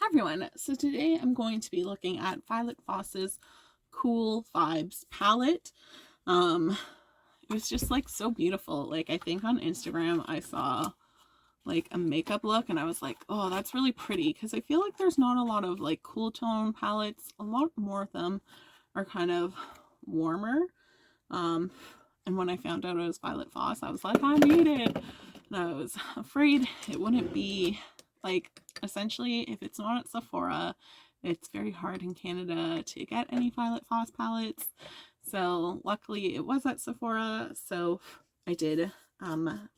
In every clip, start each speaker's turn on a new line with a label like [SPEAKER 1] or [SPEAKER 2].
[SPEAKER 1] everyone, so today I'm going to be looking at Violet Voss's Cool Vibes palette. It was just like so beautiful. Like I think on Instagram I saw like a makeup look and I was like, oh, that's really pretty, because I feel like there's not a lot of like cool tone palettes. A lot more of them are kind of warmer. And when I found out it was Violet Voss, I was like, I need it. And I was afraid it wouldn't be like, essentially, if it's not at Sephora, it's very hard in Canada to get any Violet Voss palettes. So luckily it was at Sephora, so I did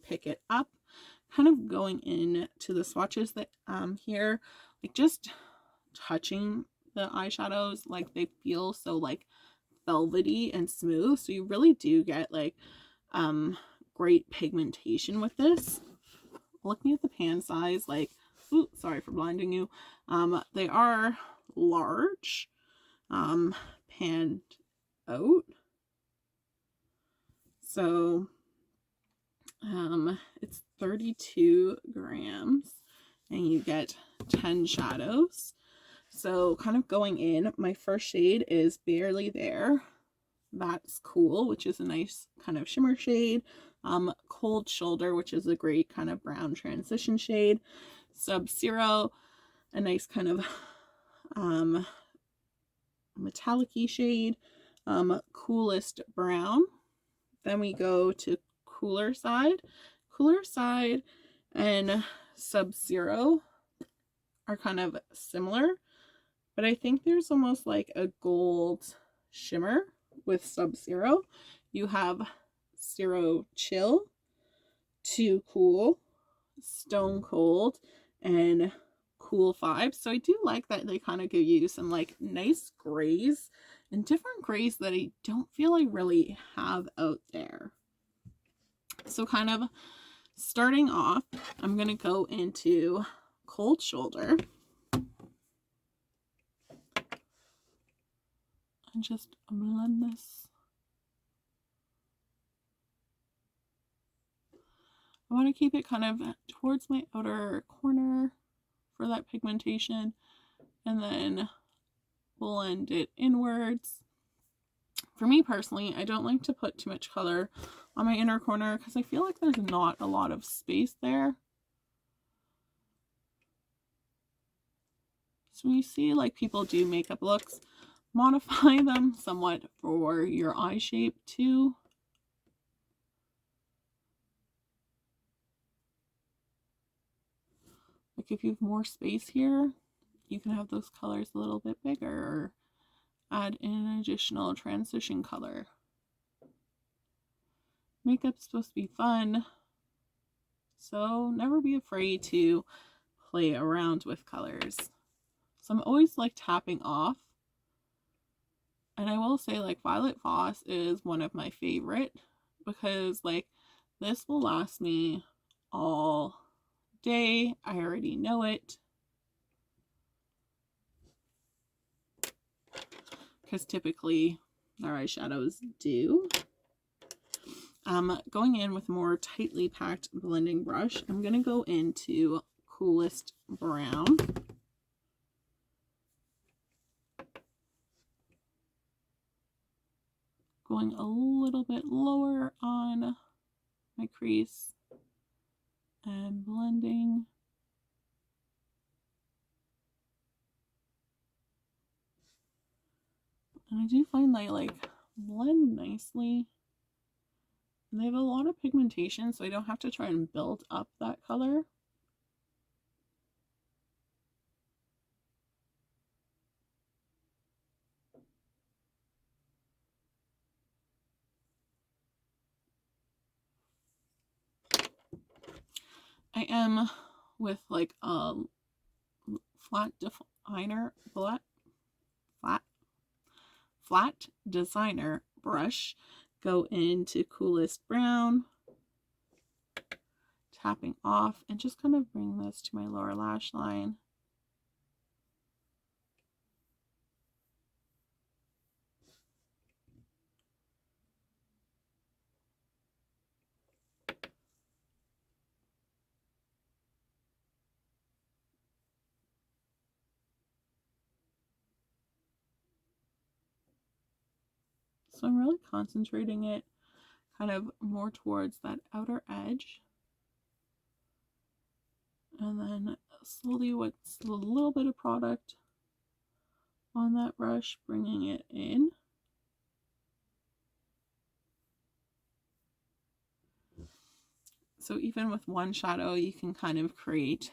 [SPEAKER 1] pick it up. Kind of going into the swatches that here, like just touching the eyeshadows, like they feel so like velvety and smooth, so you really do get like great pigmentation with this. Looking at the pan size, like, ooh, sorry for blinding you, they are large, panned out, so it's 32 grams and you get 10 shadows. So kind of going in, my first shade is Barely There. That's Cool, which is a nice kind of shimmer shade. Cold Shoulder, which is a great kind of brown transition shade. Sub-Zero, a nice kind of metallic-y shade. Coolest Brown. Then we go to Cooler Side. Cooler Side and Sub-Zero are kind of similar, but I think there's almost like a gold shimmer with Sub-Zero. You have Zero Chill, Too Cool, Stone Cold, and Cool Vibes. So I do like that they kind of give you some like nice grays and different grays that I don't feel I really have out there. So kind of starting off, I'm going to go into Cold Shoulder and just blend this. I want to keep it kind of towards my outer corner for that pigmentation, and then blend it inwards. For me personally, I don't like to put too much color on my inner corner because I feel like there's not a lot of space there. So when you see like people do makeup looks, modify them somewhat for your eye shape too. Like if you have more space here, you can have those colors a little bit bigger or add in an additional transition color. Makeup's supposed to be fun, so never be afraid to play around with colors. So I'm always like tapping off. And I will say like Violet Voss is one of my favorite because like this will last me all day. I already know it. Because typically our eyeshadows do. Going in with a more tightly packed blending brush, I'm going to go into Coolest Brown. Going a little bit lower on my crease and blending. And I do find they like blend nicely. And they have a lot of pigmentation, so I don't have to try and build up that color. I am with like a flat designer brush. Go into Coolest Brown, tapping off, and just kind of bring this to my lower lash line. So I'm really concentrating it kind of more towards that outer edge. And then slowly with a little bit of product on that brush, bringing it in. So even with one shadow, you can kind of create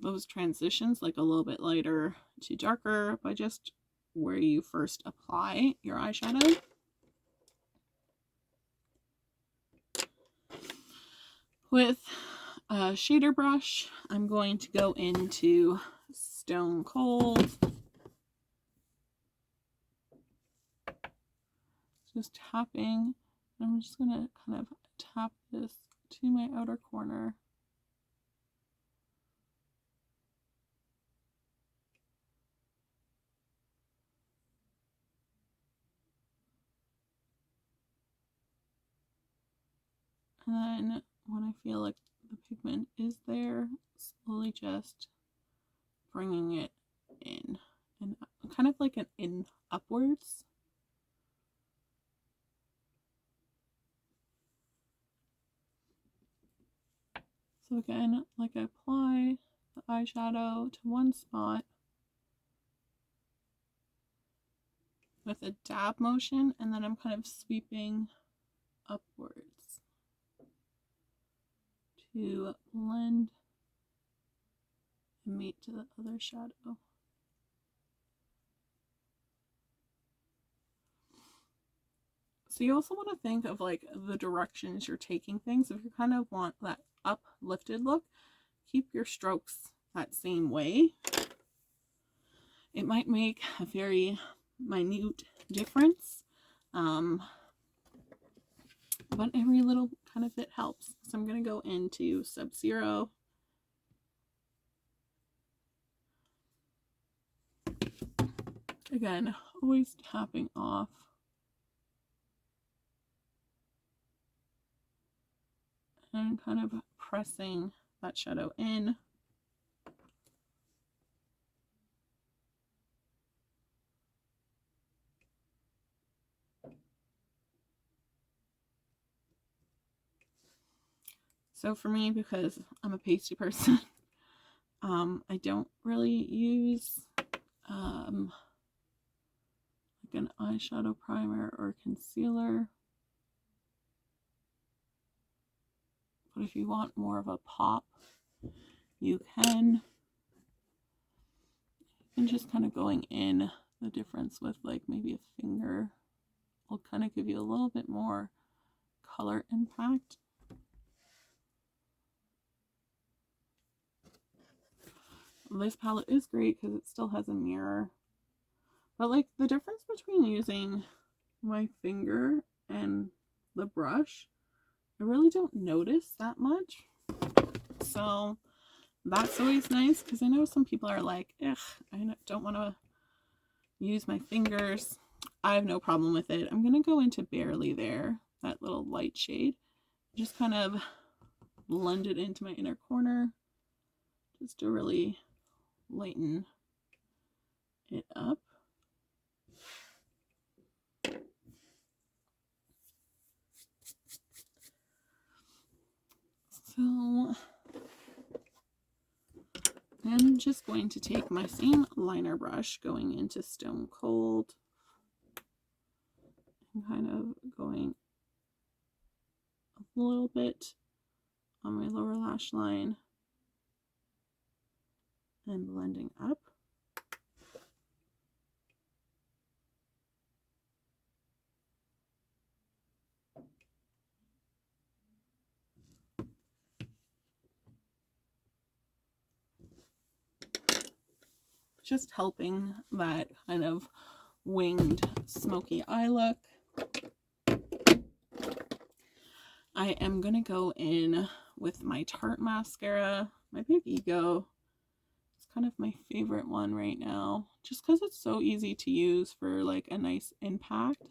[SPEAKER 1] those transitions, like a little bit lighter to darker by just where you first apply your eyeshadow. With a shader brush, I'm going to go into Stone Cold. Just tapping. I'm just going to kind of tap this to my outer corner. And then when I feel like the pigment is there, slowly just bringing it in, and kind of like an in upwards. So again, like I apply the eyeshadow to one spot with a dab motion, and then I'm kind of sweeping upwards to blend and meet to the other shadow. So you also want to think of like the directions you're taking things. If you kind of want that uplifted look, keep your strokes that same way. It might make a very minute difference, but every little kind of bit helps. So I'm going to go into Sub-Zero. Again, always tapping off. And kind of pressing that shadow in. So for me, because I'm a pasty person, I don't really use like an eyeshadow primer or concealer. But if you want more of a pop, you can. And just kind of going in, the difference with like maybe a finger will kind of give you a little bit more color impact. This palette is great because it still has a mirror. But like the difference between using my finger and the brush, I really don't notice that much. So that's always nice, because I know some people are like, ugh, I don't want to use my fingers. I have no problem with it. I'm going to go into Barely There, that little light shade. Just kind of blend it into my inner corner just to really lighten it up. So I'm just going to take my same liner brush, going into Stone Cold, and kind of going a little bit on my lower lash line and blending up. Just helping that kind of winged smoky eye look. I am going to go in with my Tarte mascara, my Big Ego. It's kind of my favorite one right now, just because it's so easy to use for like a nice impact.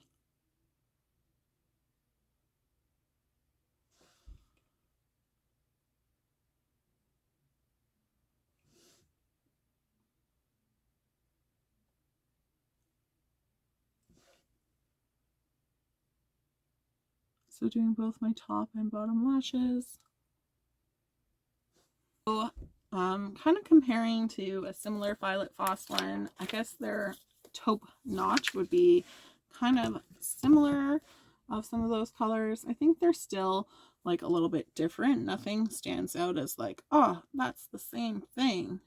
[SPEAKER 1] So doing both my top and bottom lashes. So kind of comparing to a similar Violet Voss one, I guess their taupe notch would be kind of similar of some of those colors. I think they're still like a little bit different. Nothing stands out as like, oh, that's the same thing.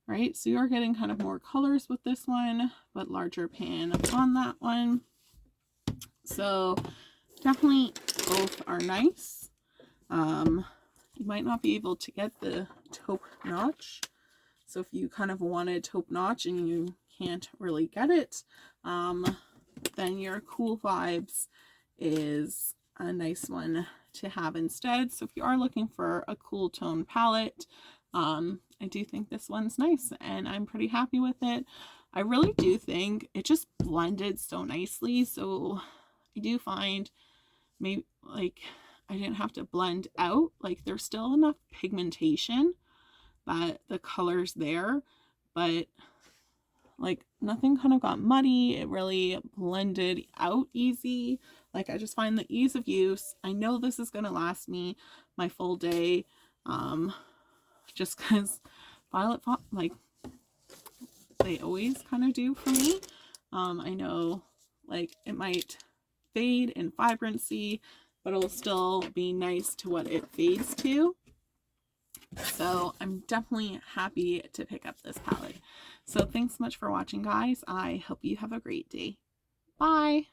[SPEAKER 1] Right, so you're getting kind of more colors with this one, but larger pan on that one. So definitely both are nice. You might not be able to get the taupe notch. So if you kind of wanted taupe notch and you can't really get it, then your Cool Vibes is a nice one to have instead. So if you are looking for a cool tone palette, I do think this one's nice and I'm pretty happy with it. I really do think it just blended so nicely. So I do find maybe like I didn't have to blend out. Like there's still enough pigmentation that the color's there, but like nothing kind of got muddy. It really blended out easy. Like I just find the ease of use. I know this is going to last me my full day. Just because Violet Voss, like they always kind of do for me. I know like it might fade in vibrancy, but it'll still be nice to what it fades to. So I'm definitely happy to pick up this palette. So thanks so much for watching, guys. I hope you have a great day. Bye.